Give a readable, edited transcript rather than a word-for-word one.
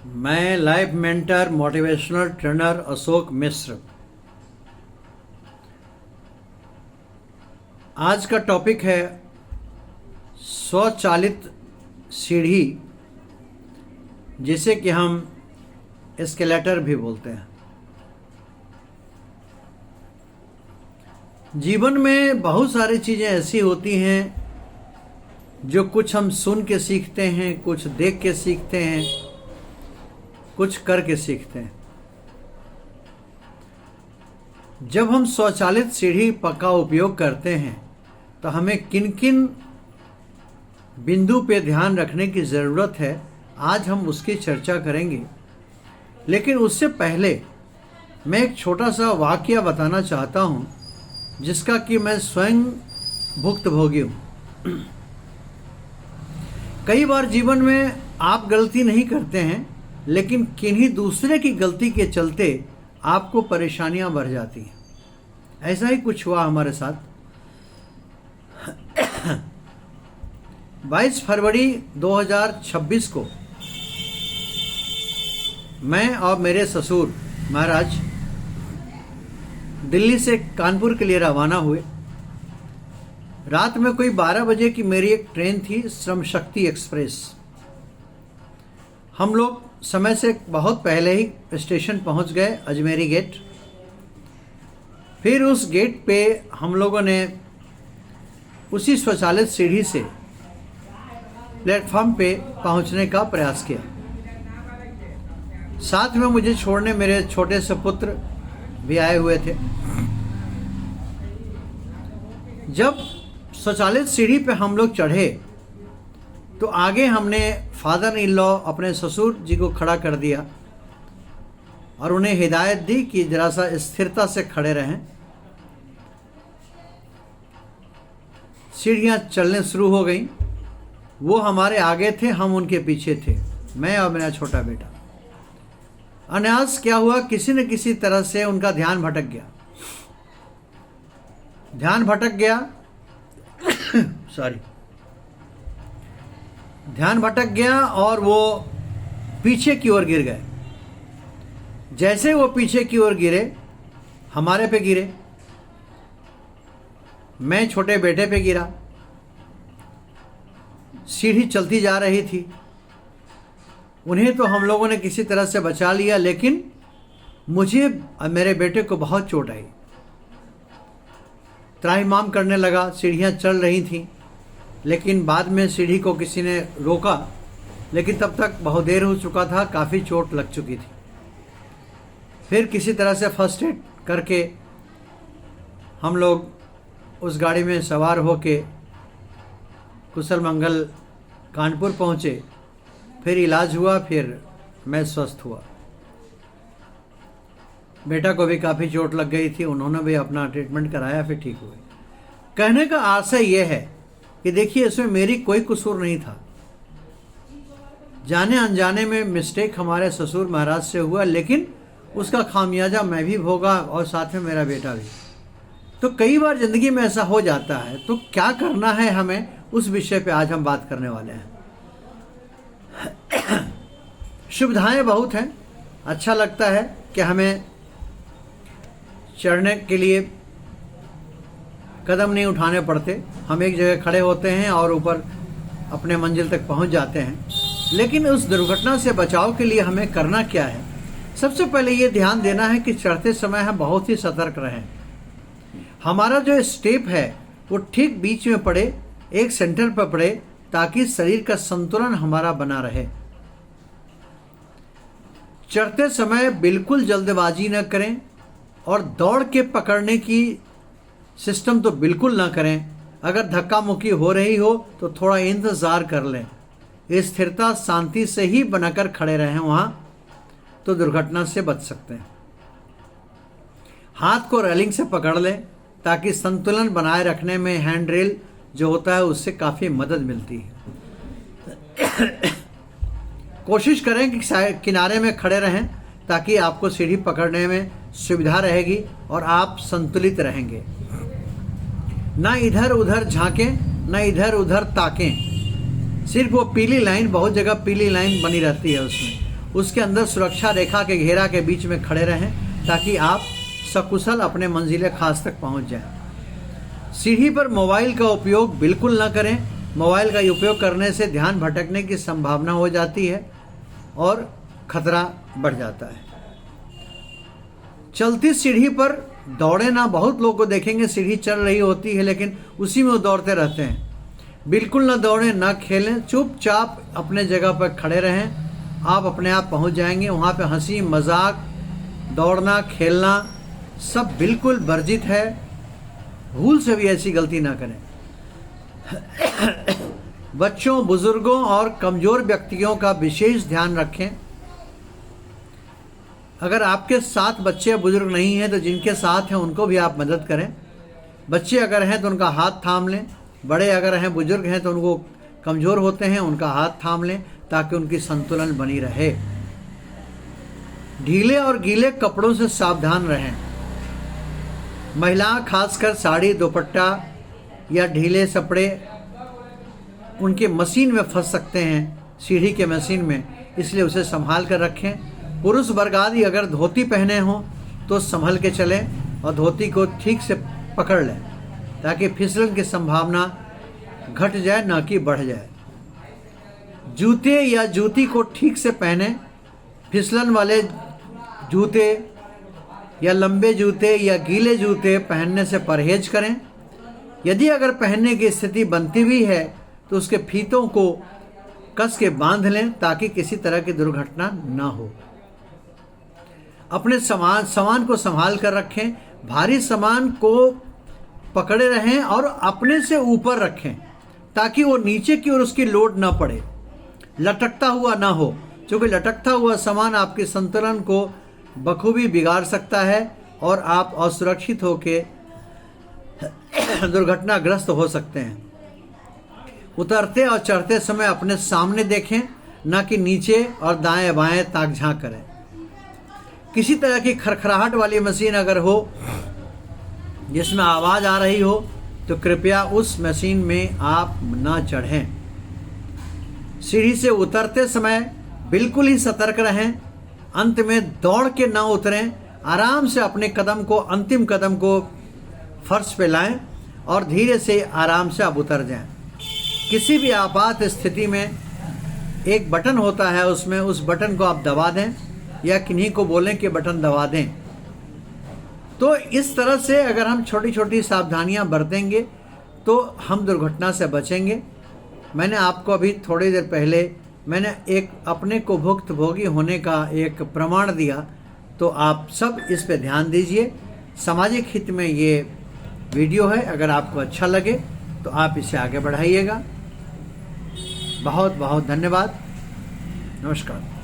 मैं life mentor motivational trainer Ashok Mishra. आज का टॉपिक है स्वचालित सीढ़ी, जिसे कि हम एस्केलेटर भी बोलते हैं। जीवन में बहुत सारी चीज़ें ऐसी होती हैं जो कुछ हम सुन के सीखते हैं, कुछ देख के सीखते हैं, कुछ करके सीखते हैं। जब हम स्वचालित सीढ़ी का उपयोग करते हैं तो हमें किन किन बिंदु पे ध्यान रखने की ज़रूरत है, आज हम उसकी चर्चा करेंगे। लेकिन उससे पहले मैं एक छोटा सा वाकया बताना चाहता हूँ, जिसका कि मैं स्वयं भुक्तभोगी हूँ। कई बार जीवन में आप गलती नहीं करते हैं, लेकिन किन्हीं दूसरे की गलती के चलते आपको परेशानियां बढ़ जाती हैं। ऐसा ही कुछ हुआ हमारे साथ। 22 फरवरी 2026 को मैं और मेरे ससुर महाराज दिल्ली से कानपुर के लिए रवाना हुए। रात में कोई 12 बजे की मेरी एक ट्रेन थी, श्रम शक्ति एक्सप्रेस। हम लोग समय से बहुत पहले ही स्टेशन पहुंच गए, अजमेरी गेट। फिर उस गेट पे हम लोगों ने उसी स्वचालित सीढ़ी से प्लेटफॉर्म पे पहुंचने का प्रयास किया। साथ में मुझे छोड़ने मेरे छोटे से पुत्र भी आए हुए थे। जब स्वचालित सीढ़ी पे हम लोग चढ़े तो आगे हमने फादर इन लॉ अपने ससुर जी को खड़ा कर दिया और उन्हें हिदायत दी कि जरा सा स्थिरता से खड़े रहें। सीढ़ियाँ चलने शुरू हो गईं। वो हमारे आगे थे, हम उनके पीछे थे, मैं और मेरा छोटा बेटा। अनायास क्या हुआ, किसी न किसी तरह से उनका ध्यान भटक गया। ध्यान भटक गया और वो पीछे की ओर गिर गए। जैसे वो पीछे की ओर गिरे, हमारे पे गिरे, मैं छोटे बेटे पे गिरा। सीढ़ी चलती जा रही थी। उन्हें तो हम लोगों ने किसी तरह से बचा लिया, लेकिन मुझे और मेरे बेटे को बहुत चोट आई। त्राहिमाम करने लगा। सीढ़ियाँ चल रही थीं, लेकिन बाद में सीढ़ी को किसी ने रोका, लेकिन तब तक बहुत देर हो चुका था, काफ़ी चोट लग चुकी थी। फिर किसी तरह से फर्स्ट एड करके हम लोग उस गाड़ी में सवार होके कुशल मंगल कानपुर पहुँचे। फिर इलाज हुआ, फिर मैं स्वस्थ हुआ। बेटा को भी काफ़ी चोट लग गई थी, उन्होंने भी अपना ट्रीटमेंट कराया, फिर ठीक हुए। कहने का आशय यह है कि देखिए, इसमें मेरी कोई कसूर नहीं था। जाने अनजाने में मिस्टेक हमारे ससुर महाराज से हुआ, लेकिन उसका खामियाजा मैं भी भोगा और साथ में मेरा बेटा भी। तो कई बार ज़िंदगी में ऐसा हो जाता है, तो क्या करना है हमें, उस विषय पे आज हम बात करने वाले हैं। सुविधाएं बहुत हैं। अच्छा लगता है कि हमें चढ़ने के लिए कदम नहीं उठाने पड़ते। हम एक जगह खड़े होते हैं और ऊपर अपने मंजिल तक पहुंच जाते हैं। लेकिन उस दुर्घटना से बचाव के लिए हमें करना क्या है? सबसे पहले ये ध्यान देना है कि चढ़ते समय हम बहुत ही सतर्क रहें। हमारा जो स्टेप है वो ठीक बीच में पड़े, एक सेंटर पर पड़े, ताकि शरीर का संतुलन हमारा बना रहे। चढ़ते समय बिल्कुल जल्दबाजी न करें और दौड़ के पकड़ने की सिस्टम तो बिल्कुल ना करें। अगर धक्का मुक्की हो रही हो तो थोड़ा इंतज़ार कर लें। स्थिरता शांति से ही बनाकर खड़े रहें वहाँ, तो दुर्घटना से बच सकते हैं। हाथ को रेलिंग से पकड़ लें ताकि संतुलन बनाए रखने में हैंड रेल जो होता है उससे काफ़ी मदद मिलती है। कोशिश करें कि किनारे में खड़े रहें ताकि आपको सीढ़ी पकड़ने में सुविधा रहेगी और आप संतुलित रहेंगे। ना इधर उधर झांकें, ना इधर उधर ताकें। सिर्फ वो पीली लाइन, बहुत जगह पीली लाइन बनी रहती है, उसमें उसके अंदर सुरक्षा रेखा के घेरा के बीच में खड़े रहें ताकि आप सकुशल अपने मंजिल खास तक पहुंच जाएं। सीढ़ी पर मोबाइल का उपयोग बिल्कुल न करें। मोबाइल का उपयोग करने से ध्यान भटकने की संभावना हो जाती है और खतरा बढ़ जाता है। चलती सीढ़ी पर दौड़े ना। बहुत लोगों को देखेंगे सीढ़ी चल रही होती है लेकिन उसी में वो दौड़ते रहते हैं। बिल्कुल ना दौड़ें, ना खेलें, चुपचाप अपने जगह पर खड़े रहें। आप अपने आप पहुंच जाएंगे। वहाँ पे हंसी मजाक, दौड़ना, खेलना सब बिल्कुल वर्जित है। भूल से भी ऐसी गलती ना करें। बच्चों, बुजुर्गों और कमजोर व्यक्तियों का विशेष ध्यान रखें। अगर आपके साथ बच्चे बुजुर्ग नहीं हैं तो जिनके साथ हैं उनको भी आप मदद करें। बच्चे अगर हैं तो उनका हाथ थाम लें। बड़े अगर हैं, बुजुर्ग हैं तो उनको कमज़ोर होते हैं, उनका हाथ थाम लें ताकि उनकी संतुलन बनी रहे। ढीले और गीले कपड़ों से सावधान रहें। महिलाएं खासकर साड़ी, दुपट्टा या ढीले कपड़े उनके मशीन में फंस सकते हैं, सीढ़ी के मशीन में, इसलिए उसे संभाल कर रखें। पुरुष वर्ग आदि अगर धोती पहने हों तो संभल के चलें और धोती को ठीक से पकड़ लें ताकि फिसलन की संभावना घट जाए ना कि बढ़ जाए। जूते या जूती को ठीक से पहने। फिसलन वाले जूते या लंबे जूते या गीले जूते पहनने से परहेज करें। यदि अगर पहनने की स्थिति बनती भी है तो उसके फीतों को कस के बांध लें ताकि किसी तरह की दुर्घटना ना हो। अपने सामान को संभाल कर रखें। भारी सामान को पकड़े रहें और अपने से ऊपर रखें ताकि वो नीचे की ओर उसकी लोड ना पड़े, लटकता हुआ ना हो, क्योंकि लटकता हुआ सामान आपके संतुलन को बखूबी बिगाड़ सकता है और आप असुरक्षित होकर दुर्घटनाग्रस्त हो सकते हैं। उतरते और चढ़ते समय अपने सामने देखें, न कि नीचे और दाएं बाएं ताक झांक करें। किसी तरह की खरखराहट वाली मशीन अगर हो जिसमें आवाज़ आ रही हो तो कृपया उस मशीन में आप ना चढ़ें। सीढ़ी से उतरते समय बिल्कुल ही सतर्क रहें। अंत में दौड़ के ना उतरें। आराम से अपने अंतिम कदम को फर्श पे लाएं और धीरे से आराम से आप उतर जाएं। किसी भी आपात स्थिति में एक बटन होता है, उसमें उस बटन को आप दबा दें या किन्हीं को बोलें कि बटन दबा दें। तो इस तरह से अगर हम छोटी छोटी सावधानियां बरतेंगे तो हम दुर्घटना से बचेंगे। मैंने आपको अभी थोड़ी देर पहले मैंने एक अपने को भुक्तभोगी होने का एक प्रमाण दिया, तो आप सब इस पे ध्यान दीजिए। सामाजिक हित में ये वीडियो है। अगर आपको अच्छा लगे तो आप इसे आगे बढ़ाइएगा। बहुत बहुत धन्यवाद। नमस्कार।